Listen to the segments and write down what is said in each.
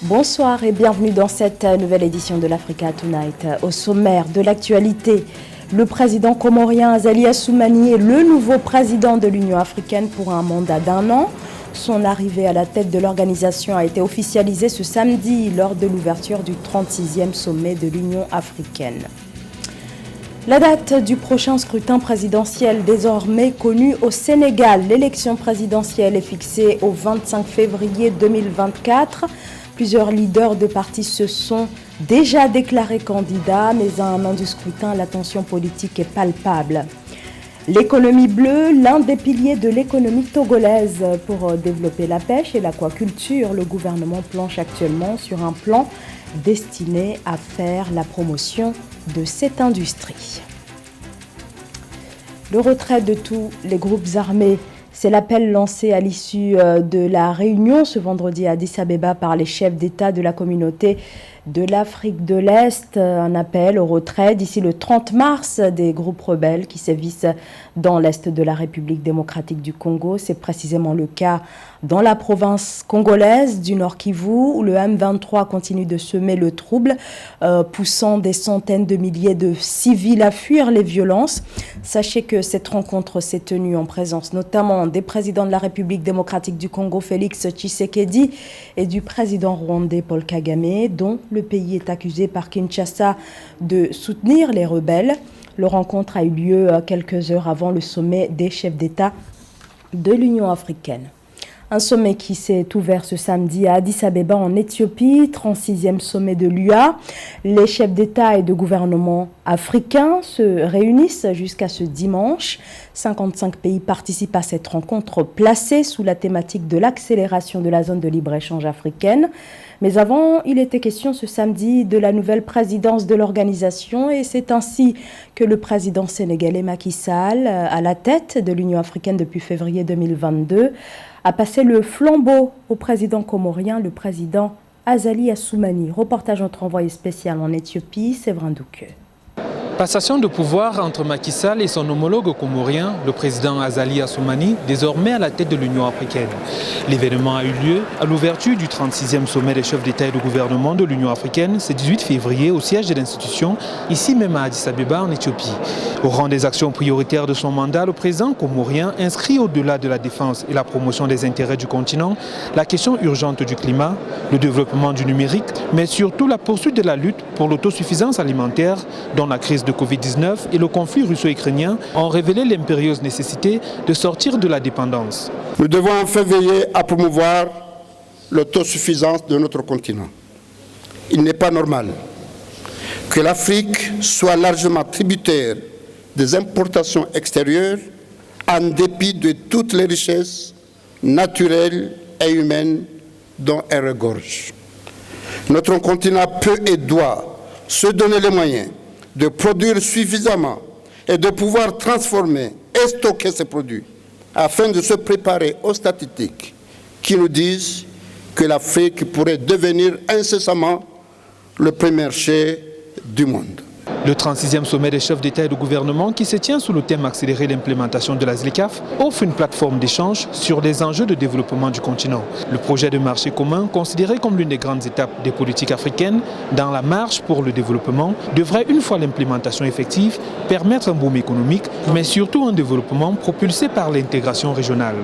Bonsoir et bienvenue dans cette nouvelle édition de l'Africa Tonight. Au sommaire de l'actualité, le président comorien Azali Assoumani est le nouveau président de l'Union africaine pour un mandat d'1 an. Son arrivée à la tête de l'organisation a été officialisée ce samedi lors de l'ouverture du 36e sommet de l'Union africaine. La date du prochain scrutin présidentiel désormais connue au Sénégal. L'élection présidentielle est fixée au 25 février 2024. Plusieurs leaders de partis se sont déjà déclarés candidats, mais à un an du scrutin, la tension politique est palpable. L'économie bleue, l'un des piliers de l'économie togolaise. Pour développer la pêche et l'aquaculture, le gouvernement planche actuellement sur un plan destiné à faire la promotion de cette industrie. Le retrait de tous les groupes armés, c'est l'appel lancé à l'issue de la réunion ce vendredi à Addis Abeba par les chefs d'État de la communauté de l'Afrique de l'Est. Un appel au retrait d'ici le 30 mars des groupes rebelles qui sévissent dans l'Est de la République démocratique du Congo. C'est précisément le cas dans la province congolaise du Nord Kivu où le M23 continue de semer le trouble, poussant des centaines de milliers de civils à fuir les violences. Sachez que cette rencontre s'est tenue en présence notamment des présidents de la République démocratique du Congo, Félix Tshisekedi, et du président rwandais Paul Kagame, dont le pays est accusé par Kinshasa de soutenir les rebelles. La rencontre a eu lieu quelques heures avant le sommet des chefs d'État de l'Union africaine. Un sommet qui s'est ouvert ce samedi à Addis Abeba en Éthiopie, 36e sommet de l'UA. Les chefs d'État et de gouvernement africains se réunissent jusqu'à ce dimanche. 55 pays participent à cette rencontre placée sous la thématique de l'accélération de la zone de libre-échange africaine. Mais avant, il était question ce samedi de la nouvelle présidence de l'organisation et c'est ainsi que le président sénégalais Macky Sall, à la tête de l'Union africaine depuis février 2022, a passé le flambeau au président comorien, le président Azali Assoumani. Reportage notre envoyé spécial en Éthiopie, Séverin Douke. Passation de pouvoir entre Macky Sall et son homologue comorien, le président Azali Assoumani, désormais à la tête de l'Union africaine. L'événement a eu lieu à l'ouverture du 36e sommet des chefs d'État et de gouvernement de l'Union africaine ce 18 février au siège de l'institution, ici même à Addis Abeba en Éthiopie. Au rang des actions prioritaires de son mandat, le président comorien inscrit au-delà de la défense et la promotion des intérêts du continent la question urgente du climat, le développement du numérique, mais surtout la poursuite de la lutte pour l'autosuffisance alimentaire dont la crise de Covid-19 et le conflit russo-ukrainien ont révélé l'impérieuse nécessité de sortir de la dépendance. Nous devons enfin veiller à promouvoir l'autosuffisance de notre continent. Il n'est pas normal que l'Afrique soit largement tributaire des importations extérieures en dépit de toutes les richesses naturelles et humaines dont elle regorge. Notre continent peut et doit se donner les moyens de produire suffisamment et de pouvoir transformer et stocker ces produits afin de se préparer aux statistiques qui nous disent que l'Afrique pourrait devenir incessamment le premier marché du monde. Le 36e sommet des chefs d'État et de gouvernement qui se tient sous le thème accélérer l'implémentation de la ZLECAf offre une plateforme d'échange sur les enjeux de développement du continent. Le projet de marché commun, considéré comme l'une des grandes étapes des politiques africaines dans la marche pour le développement, devrait une fois l'implémentation effective permettre un boom économique, mais surtout un développement propulsé par l'intégration régionale.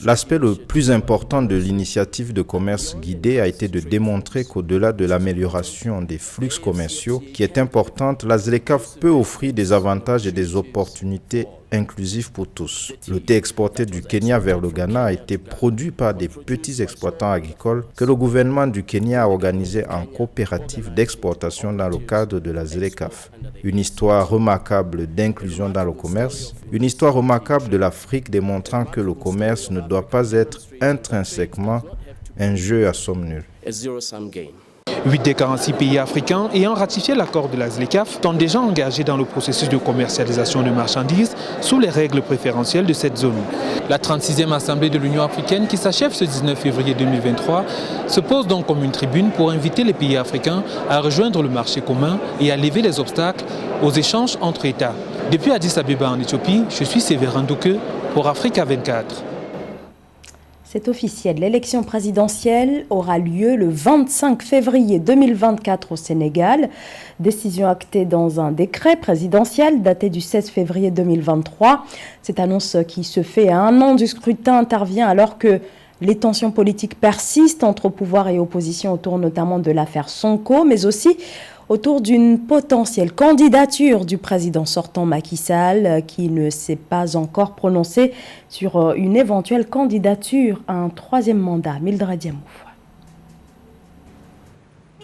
L'aspect le plus important de l'initiative de commerce guidé a été de démontrer qu'au-delà de l'amélioration des flux commerciaux, qui est importante, la ZLECAf peut offrir des avantages et des opportunités inclusives pour tous. Le thé exporté du Kenya vers le Ghana a été produit par des petits exploitants agricoles que le gouvernement du Kenya a organisé en coopérative d'exportation dans le cadre de la ZLECAf. Une histoire remarquable d'inclusion dans le commerce, une histoire remarquable de l'Afrique démontrant que le commerce ne doit pas être intrinsèquement un jeu à somme nulle. 8 des 46 pays africains ayant ratifié l'accord de la ZLECAf sont déjà engagés dans le processus de commercialisation de marchandises sous les règles préférentielles de cette zone. La 36e Assemblée de l'Union africaine qui s'achève ce 19 février 2023 se pose donc comme une tribune pour inviter les pays africains à rejoindre le marché commun et à lever les obstacles aux échanges entre États. Depuis Addis Abeba en Éthiopie, je suis Séverin Douke pour Africa 24. C'est officiel, l'élection présidentielle aura lieu le 25 février 2024 au Sénégal. Décision actée dans un décret présidentiel daté du 16 février 2023. Cette annonce qui se fait à un an du scrutin intervient alors que les tensions politiques persistent entre pouvoir et opposition autour notamment de l'affaire Sonko, mais aussi autour d'une potentielle candidature du président sortant Macky Sall qui ne s'est pas encore prononcé sur une éventuelle candidature à un troisième mandat. Mildred Diamouf.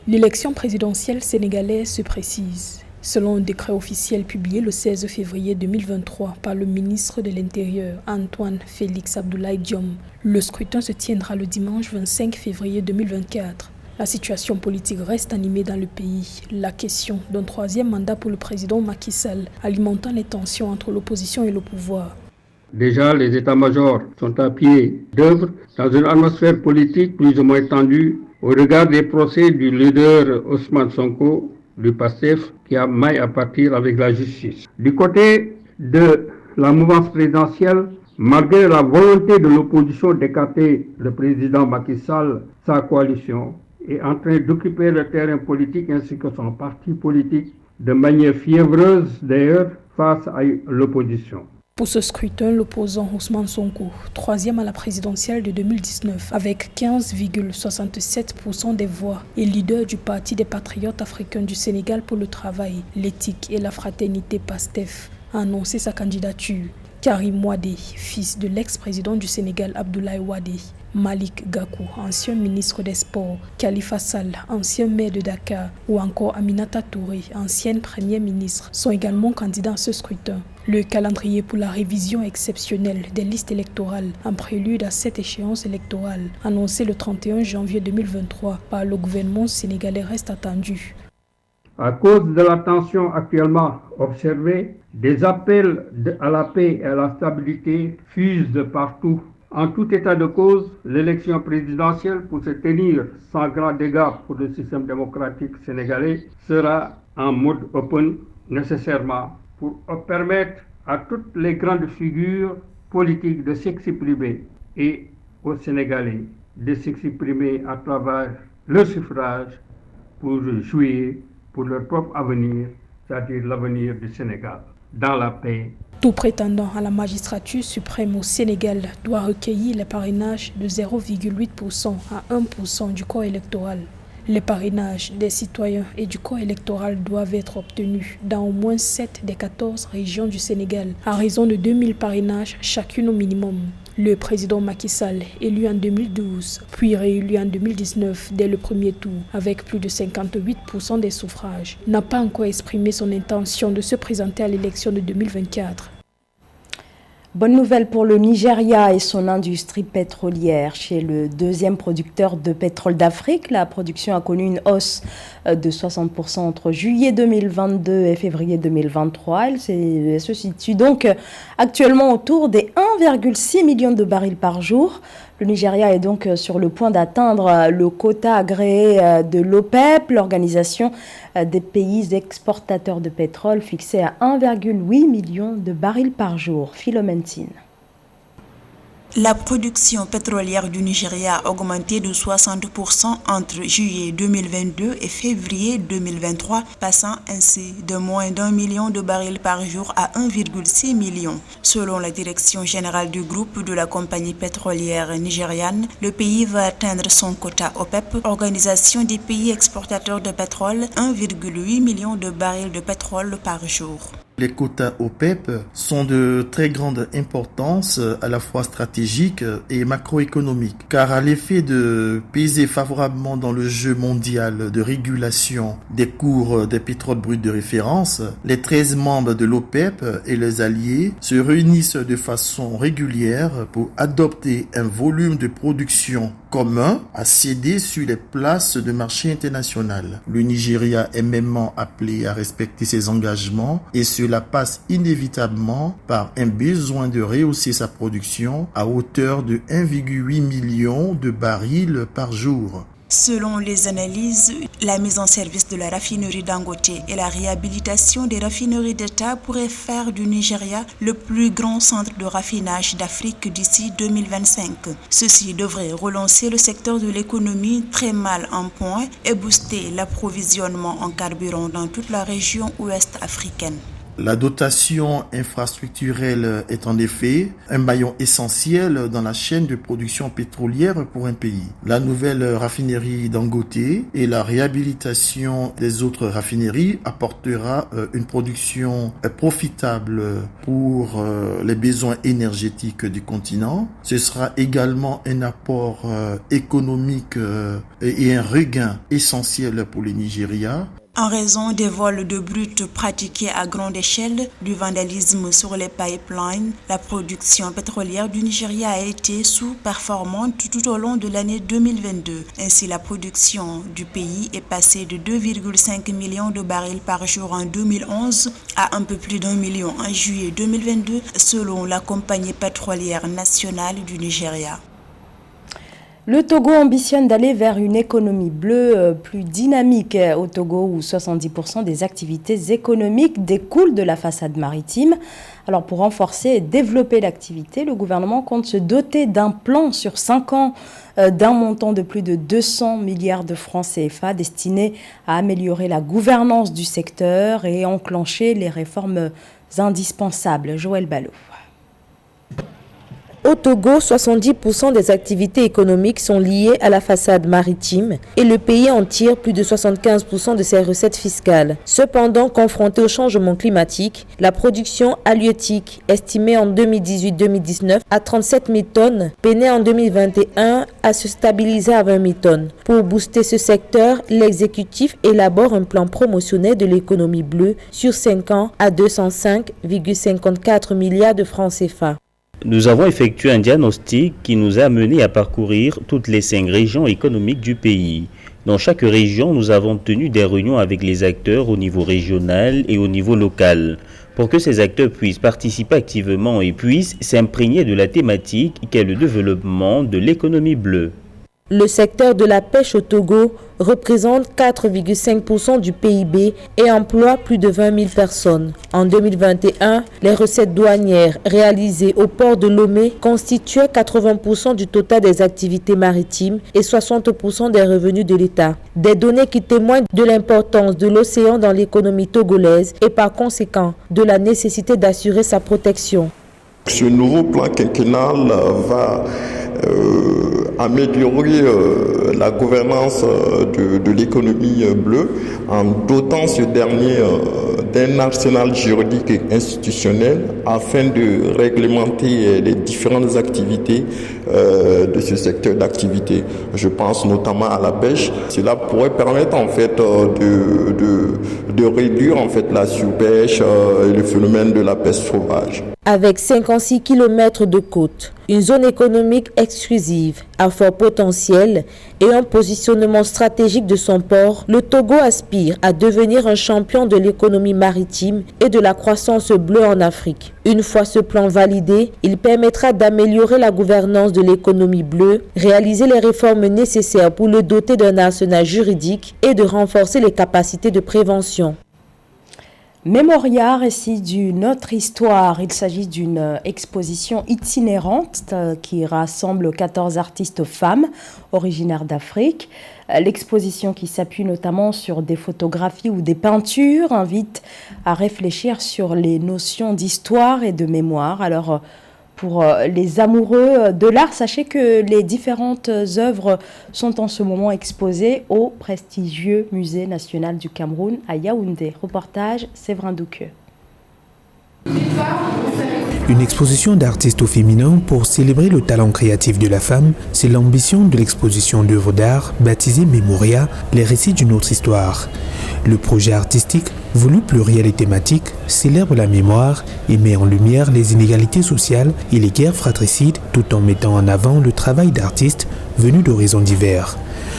L'élection présidentielle sénégalaise se précise. Selon un décret officiel publié le 16 février 2023 par le ministre de l'Intérieur Antoine Félix Abdoulaye Diome, le scrutin se tiendra le dimanche 25 février 2024. La situation politique reste animée dans le pays. La question d'un troisième mandat pour le président Macky Sall alimentant les tensions entre l'opposition et le pouvoir. Déjà, les états-majors sont à pied d'œuvre dans une atmosphère politique plus ou moins tendue au regard des procès du leader Ousmane Sonko du PASTEF qui a maille à partir avec la justice. Du côté de la mouvance présidentielle, malgré la volonté de l'opposition d'écarter le président Macky Sall, sa coalition est en train d'occuper le terrain politique ainsi que son parti politique de manière fiévreuse d'ailleurs face à l'opposition. Pour ce scrutin, l'opposant Ousmane Sonko, troisième à la présidentielle de 2019 avec 15,67% des voix et leader du Parti des Patriotes africains du Sénégal pour le travail, l'éthique et la fraternité PASTEF, a annoncé sa candidature. Karim Wade, fils de l'ex-président du Sénégal Abdoulaye Wade, Malick Gakou, ancien ministre des Sports, Khalifa Sall, ancien maire de Dakar, ou encore Aminata Touré, ancienne première ministre, sont également candidats à ce scrutin. Le calendrier pour la révision exceptionnelle des listes électorales en prélude à cette échéance électorale, annoncée le 31 janvier 2023 par le gouvernement sénégalais, reste attendu. À cause de la tension actuellement observée, des appels à la paix et à la stabilité fusent de partout. En tout état de cause, l'élection présidentielle pour se tenir sans grand dégât pour le système démocratique sénégalais sera en mode open nécessairement pour permettre à toutes les grandes figures politiques de s'exprimer et aux Sénégalais de s'exprimer à travers leur suffrage pour jouer pour leur propre avenir, c'est-à-dire l'avenir du Sénégal, dans la paix. Tout prétendant à la magistrature suprême au Sénégal doit recueillir les parrainages de 0,8% à 1% du corps électoral. Les parrainages des citoyens et du corps électoral doivent être obtenus dans au moins 7 des 14 régions du Sénégal, à raison de 2000 parrainages chacune au minimum. Le président Macky Sall, élu en 2012, puis réélu en 2019 dès le premier tour, avec plus de 58% des suffrages, n'a pas encore exprimé son intention de se présenter à l'élection de 2024. Bonne nouvelle pour le Nigeria et son industrie pétrolière. Chez le deuxième producteur de pétrole d'Afrique, la production a connu une hausse de 60% entre juillet 2022 et février 2023. Elle se situe donc actuellement autour des 1,6 million de barils par jour. Le Nigeria est donc sur le point d'atteindre le quota agréé de l'OPEP, l'organisation des pays exportateurs de pétrole, fixé à 1,8 million de barils par jour. Philomène Tine. La production pétrolière du Nigeria a augmenté de 60% entre juillet 2022 et février 2023, passant ainsi de moins d'1 million de barils par jour à 1,6 million. Selon la direction générale du groupe de la compagnie pétrolière nigériane, le pays va atteindre son quota OPEP, Organisation des pays exportateurs de pétrole, 1,8 million de barils de pétrole par jour. Les quotas OPEP sont de très grande importance à la fois stratégique et macroéconomique, car à l'effet de peser favorablement dans le jeu mondial de régulation des cours des pétroles bruts de référence, les 13 membres de l'OPEP et les alliés se réunissent de façon régulière pour adopter un volume de production commun à céder sur les places de marché international. Le Nigeria est mêmement appelé à respecter ses engagements et cela passe inévitablement par un besoin de rehausser sa production à hauteur de 1,8 million de barils par jour. Selon les analyses, la mise en service de la raffinerie Dangote et la réhabilitation des raffineries d'État pourraient faire du Nigeria le plus grand centre de raffinage d'Afrique d'ici 2025. Ceci devrait relancer le secteur de l'économie très mal en point et booster l'approvisionnement en carburant dans toute la région ouest africaine. La dotation infrastructurelle est en effet un maillon essentiel dans la chaîne de production pétrolière pour un pays. La nouvelle raffinerie Dangote et la réhabilitation des autres raffineries apportera une production profitable pour les besoins énergétiques du continent. Ce sera également un apport économique et un regain essentiel pour le Nigeria. En raison des vols de brut pratiqués à grande échelle, du vandalisme sur les pipelines, la production pétrolière du Nigeria a été sous-performante tout au long de l'année 2022. Ainsi, la production du pays est passée de 2,5 millions de barils par jour en 2011 à un peu plus d'1 million en juillet 2022, selon la compagnie pétrolière nationale du Nigeria. Le Togo ambitionne d'aller vers une économie bleue plus dynamique au Togo où 70% des activités économiques découlent de la façade maritime. Alors pour renforcer et développer l'activité, le gouvernement compte se doter d'un plan sur 5 ans d'un montant de plus de 200 milliards de francs CFA destiné à améliorer la gouvernance du secteur et enclencher les réformes indispensables. Joël Ballot. Au Togo, 70% des activités économiques sont liées à la façade maritime et le pays en tire plus de 75% de ses recettes fiscales. Cependant, confronté au changement climatique, la production halieutique, estimée en 2018-2019 à 37 000 tonnes, peinait en 2021 à se stabiliser à 20 000 tonnes. Pour booster ce secteur, l'exécutif élabore un plan promotionnel de l'économie bleue sur 5 ans à 205,54 milliards de francs CFA. Nous avons effectué un diagnostic qui nous a amené à parcourir toutes les 5 régions économiques du pays. Dans chaque région, nous avons tenu des réunions avec les acteurs au niveau régional et au niveau local pour que ces acteurs puissent participer activement et puissent s'imprégner de la thématique qu'est le développement de l'économie bleue. Le secteur de la pêche au Togo représente 4,5% du PIB et emploie plus de 20 000 personnes. En 2021, les recettes douanières réalisées au port de Lomé constituaient 80% du total des activités maritimes et 60% des revenus de l'État. Des données qui témoignent de l'importance de l'océan dans l'économie togolaise et par conséquent de la nécessité d'assurer sa protection. Ce nouveau plan quinquennal va améliorer la gouvernance de l'économie bleue en dotant ce dernier d'un arsenal juridique et institutionnel afin de réglementer les différentes activités de ce secteur d'activité. Je pense notamment à la pêche. Cela pourrait permettre en fait de réduire en fait la surpêche et le phénomène de la pêche sauvage. Avec 56 km de côte, une zone économique exclusive à fort potentiel et un positionnement stratégique de son port, le Togo aspire à devenir un champion de l'économie maritime et de la croissance bleue en Afrique. Une fois ce plan validé, il permettra d'améliorer la gouvernance de l'économie bleue, réaliser les réformes nécessaires pour le doter d'un arsenal juridique et de renforcer les capacités de prévention. Mémoria, récit d'une autre histoire. Il s'agit d'une exposition itinérante qui rassemble 14 artistes femmes originaires d'Afrique. L'exposition, qui s'appuie notamment sur des photographies ou des peintures, invite à réfléchir sur les notions d'histoire et de mémoire. Alors, pour les amoureux de l'art, sachez que les différentes œuvres sont en ce moment exposées au prestigieux Musée national du Cameroun à Yaoundé. Reportage Séverin Douqueux. Une exposition d'artistes au féminin pour célébrer le talent créatif de la femme, c'est l'ambition de l'exposition d'œuvres d'art baptisée Mémoria, les récits d'une autre histoire. Le projet artistique, voulu pluriel et thématique, célèbre la mémoire et met en lumière les inégalités sociales et les guerres fratricides tout en mettant en avant le travail d'artistes venus d'horizons divers.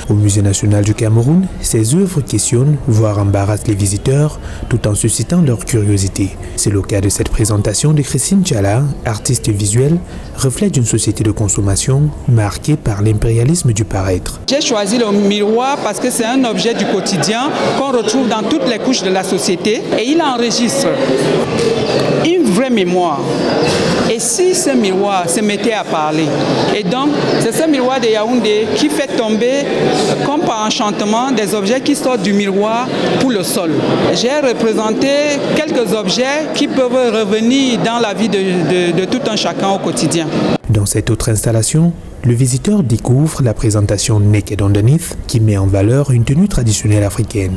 Au Musée national du Cameroun, ces œuvres questionnent, voire embarrassent les visiteurs, tout en suscitant leur curiosité. C'est le cas de cette présentation de Christine Tchala, artiste visuelle, reflet d'une société de consommation marquée par l'impérialisme du paraître. J'ai choisi le miroir parce que c'est un objet du quotidien qu'on retrouve dans toutes les couches de la société et il enregistre une vraie mémoire. Et si ce miroir se mettait à parler, et donc c'est ce miroir de Yaoundé qui fait tomber comme par enchantement des objets qui sortent du miroir pour le sol. J'ai représenté quelques objets qui peuvent revenir dans la vie de tout un chacun au quotidien. Dans cette autre installation, le visiteur découvre la présentation Naked Underneath qui met en valeur une tenue traditionnelle africaine.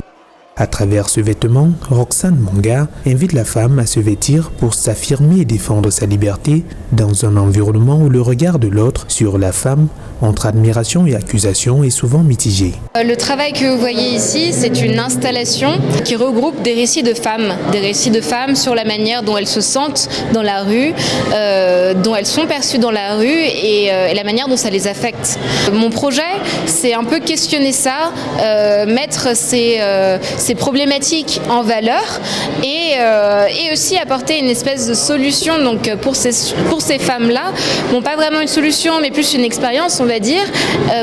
À travers ce vêtement, Roxane Manga invite la femme à se vêtir pour s'affirmer et défendre sa liberté dans un environnement où le regard de l'autre sur la femme, entre admiration et accusation, est souvent mitigé. Le travail que vous voyez ici, c'est une installation qui regroupe des récits de femmes sur la manière dont elles se sentent dans la rue, dont elles sont perçues dans la rue et la manière dont ça les affecte. Mon projet, c'est un peu questionner ça, mettre ces problématiques en valeur et aussi apporter une espèce de solution donc pour ces femmes-là. Bon, pas vraiment une solution, mais plus une expérience, on va dire,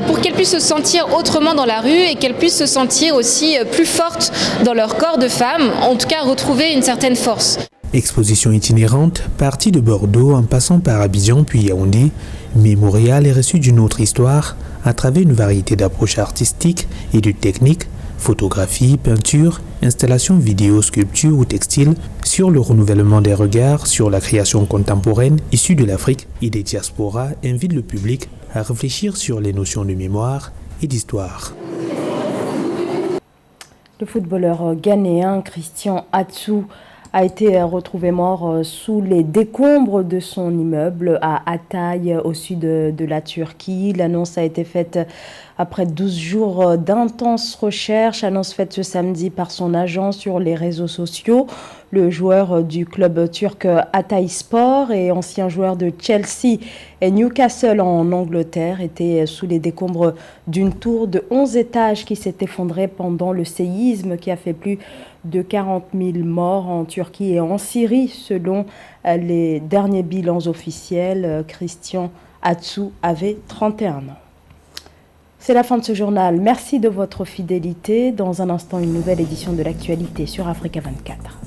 pour qu'elles puissent se sentir autrement dans la rue et qu'elles puissent se sentir aussi plus fortes dans leur corps de femme, en tout cas retrouver une certaine force. Exposition itinérante, partie de Bordeaux en passant par Abidjan puis Yaoundé, Mémorial est reçu d'une autre histoire à travers une variété d'approches artistiques et de techniques, photographie, peinture, installation vidéo, sculpture ou textile, sur le renouvellement des regards sur la création contemporaine issue de l'Afrique et des diasporas invite le public à réfléchir sur les notions de mémoire et d'histoire. Le footballeur ghanéen Christian Atsu a été retrouvé mort sous les décombres de son immeuble à Hatay, au sud de la Turquie. L'annonce a été faite après 12 jours d'intenses recherches, annonce faite ce samedi par son agent sur les réseaux sociaux. Le joueur du club turc Hatayspor et ancien joueur de Chelsea et Newcastle en Angleterre était sous les décombres d'une tour de 11 étages qui s'est effondrée pendant le séisme qui a fait plus de 40 000 morts en Turquie et en Syrie. Selon les derniers bilans officiels, Christian Atsu avait 31 ans. C'est la fin de ce journal. Merci de votre fidélité. Dans un instant, une nouvelle édition de l'actualité sur Africa 24.